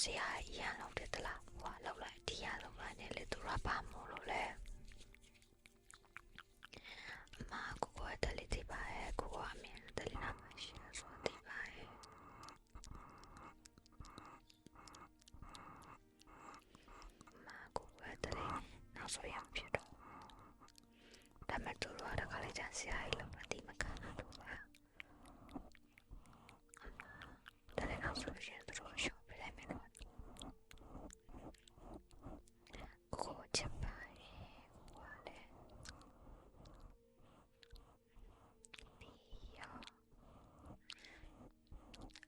ဆရာအရန်လောက်တယ်တလားဟိုကလောက်လိုက်ဒီရလောက်လိုက်နဲ့လေသူကပါမို့လို့လေအမကိုကတလေးတိပါရဲ့ကိုကအမြင်တလေးနာမရှိဆိုတိပါရဲ့အမကိုကတလေးနောက်ဆိုရမဖြစ်တော့ဒါမဲ့သူတို့ကခါလေးချန်ဆရာကြီးလောက်ပါတိမခံတော့ပါတလေးနောက်ဆိုရင်သူတို့ရှော့ပြလိုက်မယ်တော့ကိုချက်ပါရဲ့ကိုကလည်း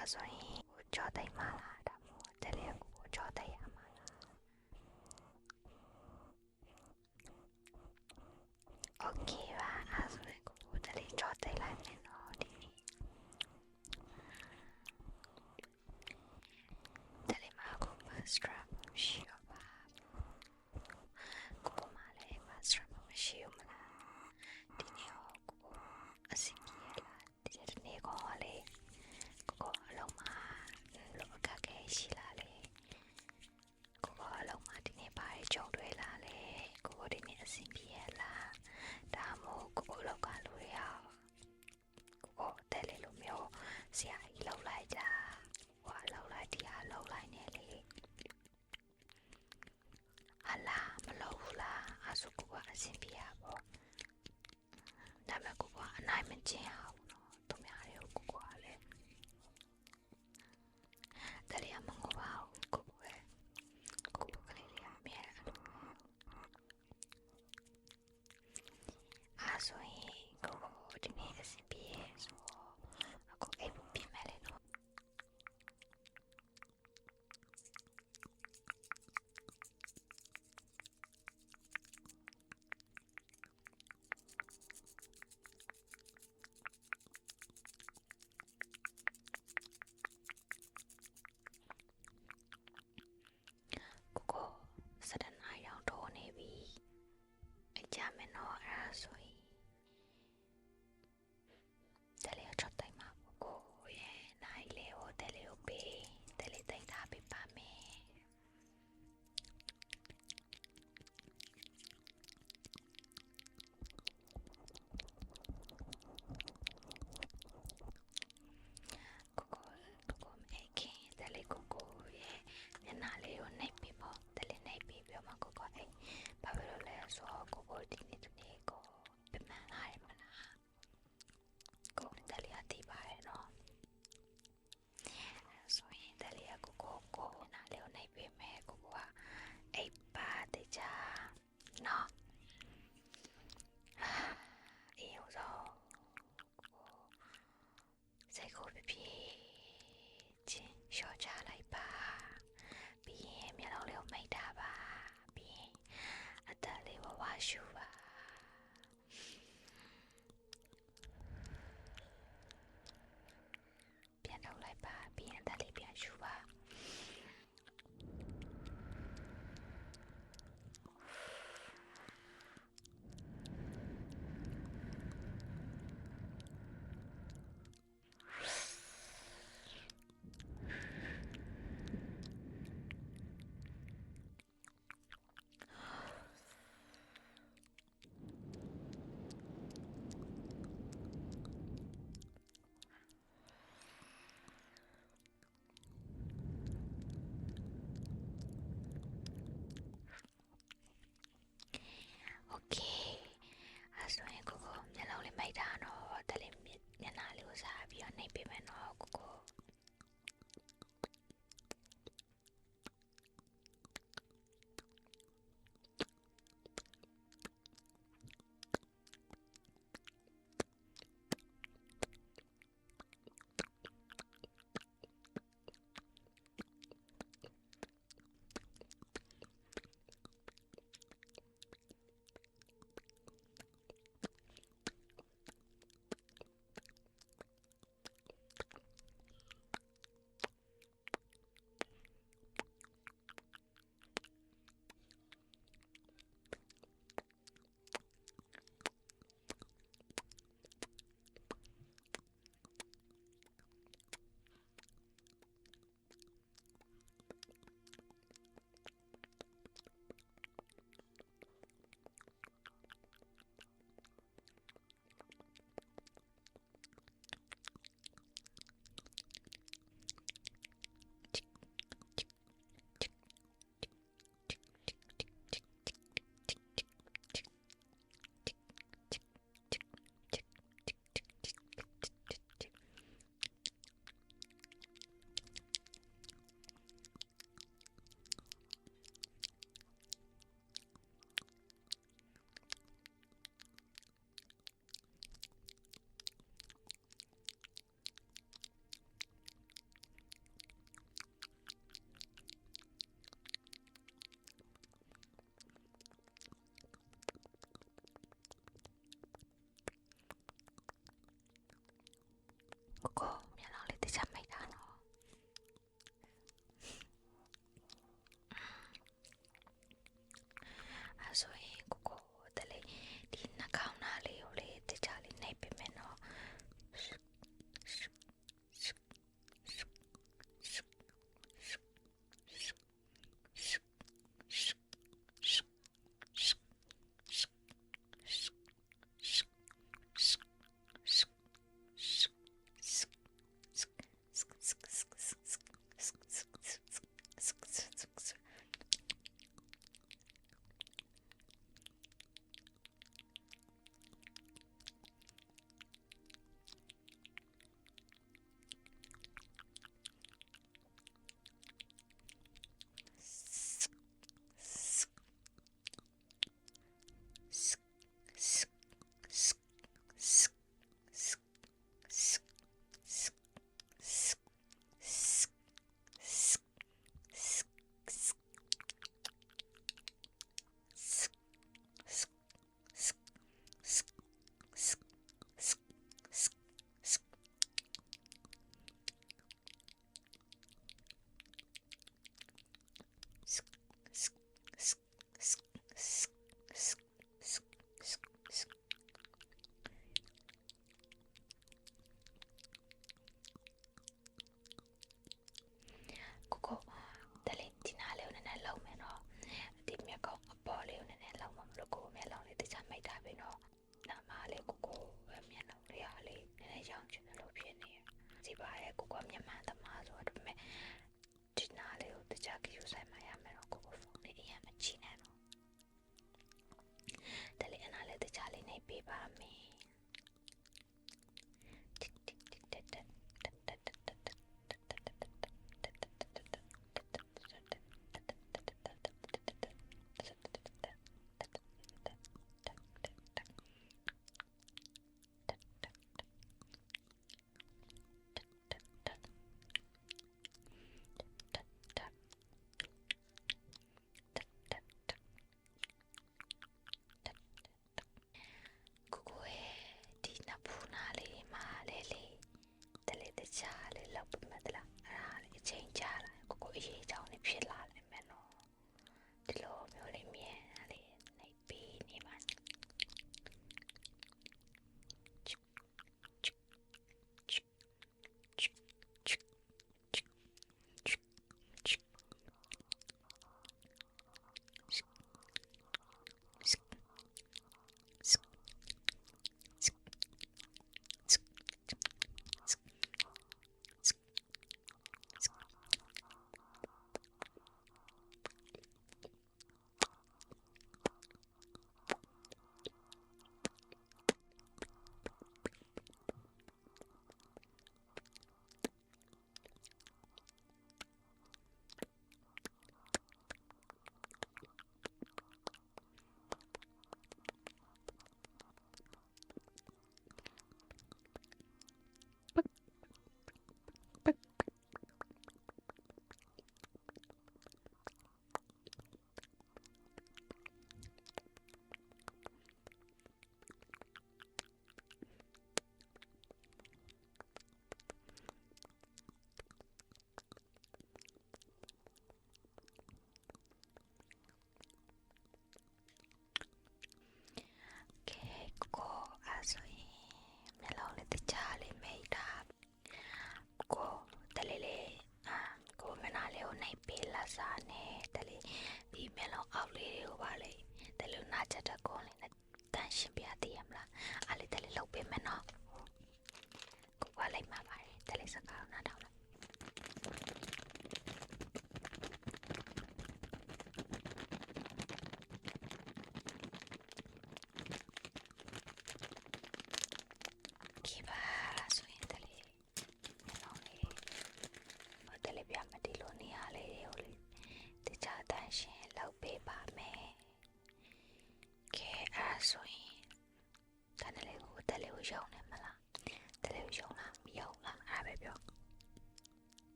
အဆိုရင်ကိုကြောက်တိုင်းမလားဒါမို့တလေးကိုကြောက်တိုင်းရမှာလားโอเคပါအဲ့ဆိုရင်ကိုတလေးကြောက်တိုင်းလိုက်မယ်နော်ဒီတလေးမှာကိုမစထရာမရှိတော့ပါကိုမလည်းမစထရာမရှိဘူးမလားဒီနေ့ကိုအစီပြေလာဒီနေ့ကိုလေကိုအလုံးမှာလောကကဲရှိလာလေကိုအလုံးမှာဒီနေ့ပါရကြုံတွေ့လာလေကိုဒီနေ့အစီပြေလာဒါမို့ကိုလောက်ကလူရအောင်ကိုတဲလေလိုမျိုးဆရာကြီးလောက်လိုက်ကြဟွာလောက်လိုက်ဒီဟာလောက်လိုက်နေလေဟာလာမလောက်ဘူးလားအဆုကိုကအစီပြေရပေါ့ဒါမဲ့ကိုကအနိုင်မကျင်အောင်နော်သူများတွေကိုကိုကလည်းတလေးအမငိုပါဘူးကိုကလေးလေးအမြဲအားဆိုရင်ကိုဒီနေ့အစီပြေဆိုအခုအိပ်ဖို့ပြင်မယ်လေနော်ကိုစတဲ့နိုင်အောင်တော့နေပြီအကြမယ်နော်အဲ့ဒါဆိုရင်တလေးအချတ်တိုင်းမှာကိုရဲ့နိုင်လေဟိုတလေးကိုပေးတလေးတိတ်ထားပေးပါမယ်ကိုမဲခင်တလေးကိုရဲ့မျက်နှာလေးကိုနှိပ်ပြီးပေါ့တလေးနှိပ်ပြီးပြောမှကိုအိမ်ဘာဖြစ်လို့လဲဆိုတော့ကိုဒီနေ့တနေ့ကိုပြမှန်းလာရမလားကိုတလေးအတီးပါရနော်ဆိုရင်တလေးကိုနားလေးကိုနှိပ်ပေးမယ်ကိုကအိပ်ပါတကြနော်အေးဆိုစိတ်ကိုပြချင်းလျှော့ချလိုက်ပါပြီးရင်မျက်လုံးလေးကိုမိတ်ထားပါပြီးရင်အသက်လေးဝဝရှူပါ ကိုမျက်လုံးလေးတခြားမိတ်တာနော်အဲဆိုရင်ကိုတလေးဒီနှာခေါင်းသားလေးကိုလေတခြားလေးနှိပ်ပေးမယ်နော်ကိုတလေးဒီနားလေးကိုနည်းနည်းလုံးမယ်နော်ဒီမျက်ခုံးအပေါ်လေးကိုနည်းနည်းလုံးမလို့ကိုမျက်လုံးလေးတခြားမိတ်ထားပြီနော်နာမလေးကိုမျက်လုံးလေးအားလေးနည်းနည်းရောင်ချင်တယ်လို့ဖြစ်နေဒီပါရဲ့ကိုမျက်မှန်သမားဆိုတော့ဒါပေမဲ့ဒီနားလေးကိုတခြားကြည့်ဆိုင်မှရမယ်နော်ကိုဖုန်းလေးအရင်မကြည့်နဲ့နော်တလေးအနားလေးတခြားလေးနေပေးပါမယ်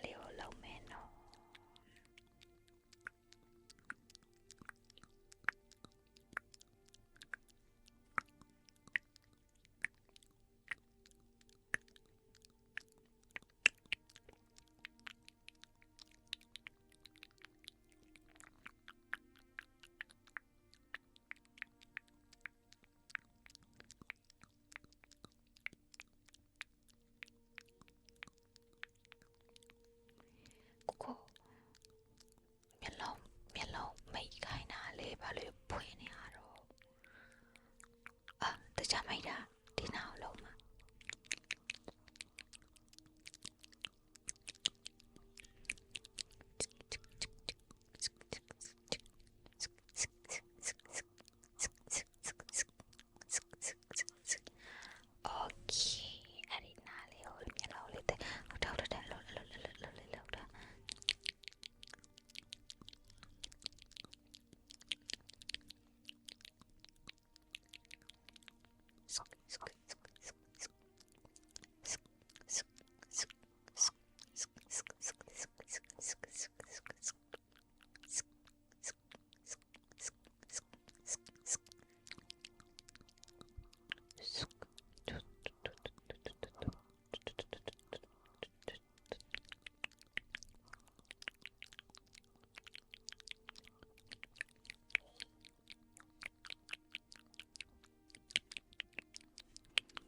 လေးကိုလုံးမယ်နော်ကိုမျက်လုံးမိတ်ခိုင်းတာလေဘာလို့ဖွင့်နေရတော့တခြားမိတ်တာဒီနောက်လုံးမှာโอเคအဲ့ဒီနားလေးကိုမျက်လုံးလေးတဲ့ထောက်ထားတယ်လို့တာ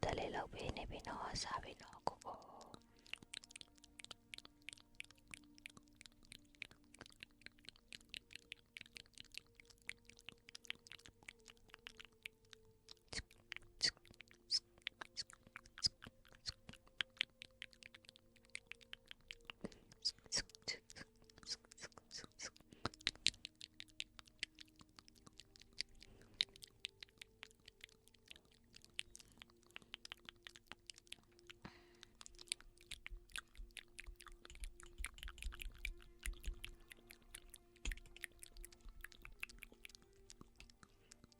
တလေးလောက်ပေးနေပြီနော်စားပြီနော်ကို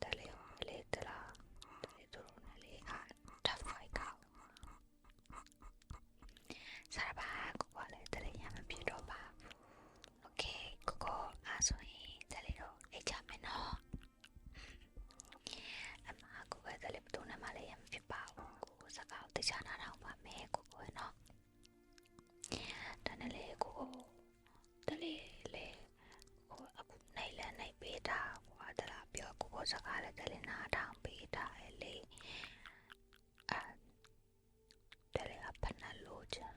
တလေးကိုလေတလားတလေးတို့နဲ့လေတဖိုက်ကောစားပါကိုလည်းတလေးရမပြတော့ပါဘူးโอเคကိုအားဆိုရင်တလေးတို့အိတ်ချမယ်နော်အမကိုပဲတလေးတို့နဲ့မလေးရမဖြစ်ပါဘူးကိုစကားတခြားနာတော့ပါမယ်ကိုနော်တနေ့လေကိုတလေးလေကိုအခုနိုင်လဲနိုင်ပေးတာကွာတလားပြောကိုစကားလည်းတလေးနာထောင်ပေးတာလေတလေးအဖနာလို့ချင်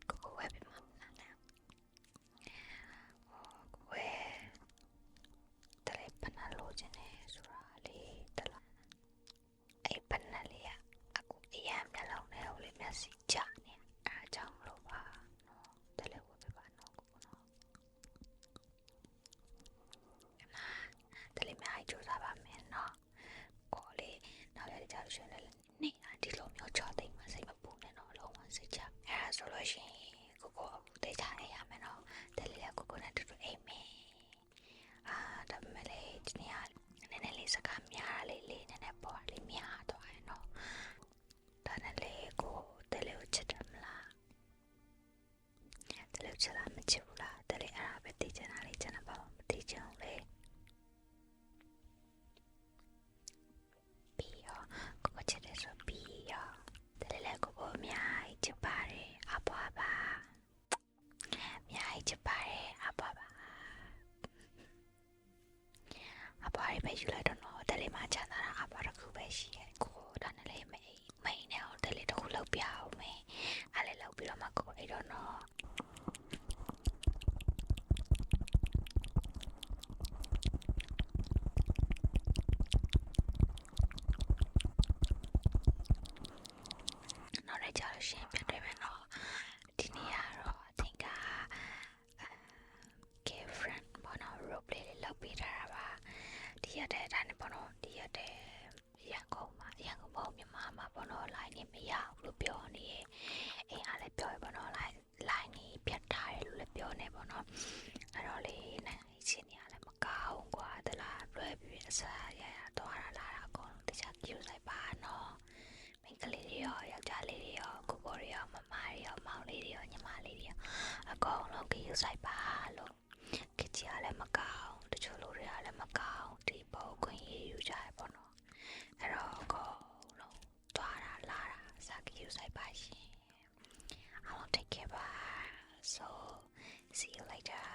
ကိုဝယ်ပြီးမှနားကိုဝယ်တလေးဖနာလို့ချင်တယ်ဆိုတာလေတလားအဲ့ဖနာလေးအခုအရန်မျက်လုံးနဲ့ဟိုလေးမျက်စိချနေအားကြောင့်လို့ပါနော်တလေးဝယ်ပြီးပါနော်ကိုနော်တလေးများကြိုးစားပါမယ်နော်ကိုလေးနောက်ရကြလို့ရှင်လေနေတာဒီလိုမျိုးချောသိမ့်မစိတ်မပူနဲ့တော့လုံးဝစိတ်ချအဲ့ဒါဆိုလို့ရှိရင်ကိုတေးချနေရမယ်နော်တလေးလည်းကိုနဲ့တူတူအိမ်မယ်ဒါပေမဲ့လေဒီနေ့ကနည်းနည်းလေးစကားများလေးနည်းနည်းပေါ်လေးများသွားရင်နော်ဒါနဲ့လေကိုတလေးကိုချစ်တယ်မလားတလေးချစ်လားမချစ်ဘူးလားတလေးအဲ့ဒါပဲသိချင်တာလေးချင်တာဘာမှမသိချင်ဘူးလေပြီးရောကိုချစ်တယ်ဆိုပြီးရောတလေးလည်းကိုအများကြီးချစ်ပါတယ်အပွားပါအများကြီးချစ်ပါတယ်အပွားပါအပွားရေးပဲယူလိုက်တော့နော်တလေးမှချမ်းသာတာအပွားတစ်ခုပဲရှိရဲ့ကိုဒါနဲ့လေးမိန်နဲ့တော့တလေးတစ်ခုလောက်ပြအောင်မယ်အဲ့လေးလောက်ပြီးတော့မှကိုအဲ့တော့နော်နောက်လည်းကြာလို့ရှိရင်ပြန်တွေ့မယ်နော်ဒီနေ့ကတော့အသင်ကgirlfriend ဘောနော် role play လေးလုပ်ပေးထားတာပါဒီရက်တဲ့ဒါနဲ့ဘောနော်ဒီရက်တဲ့ရန်ကုန်မှာမြန်မာမှာဘောနော် line နေမရဘူးလို့ပြောနေရဲ့အိမ်အားလည်းပြောရဘောနော် line နေပြတ်ထားတယ်လို့လည်းပြောနေဘောနော်အဲ့တော့လေနိုင်ချင်းနေရလည်းမကောင်းကွာတလားလွယ်ပြီးအစားရသွားတာလာတာအကုန်လုံးတခြားကြည့်လိုက်ပါနော်မိန်းကလေးတွေရောယောက်ျားလေးတွေရောကိုတွေရော See you later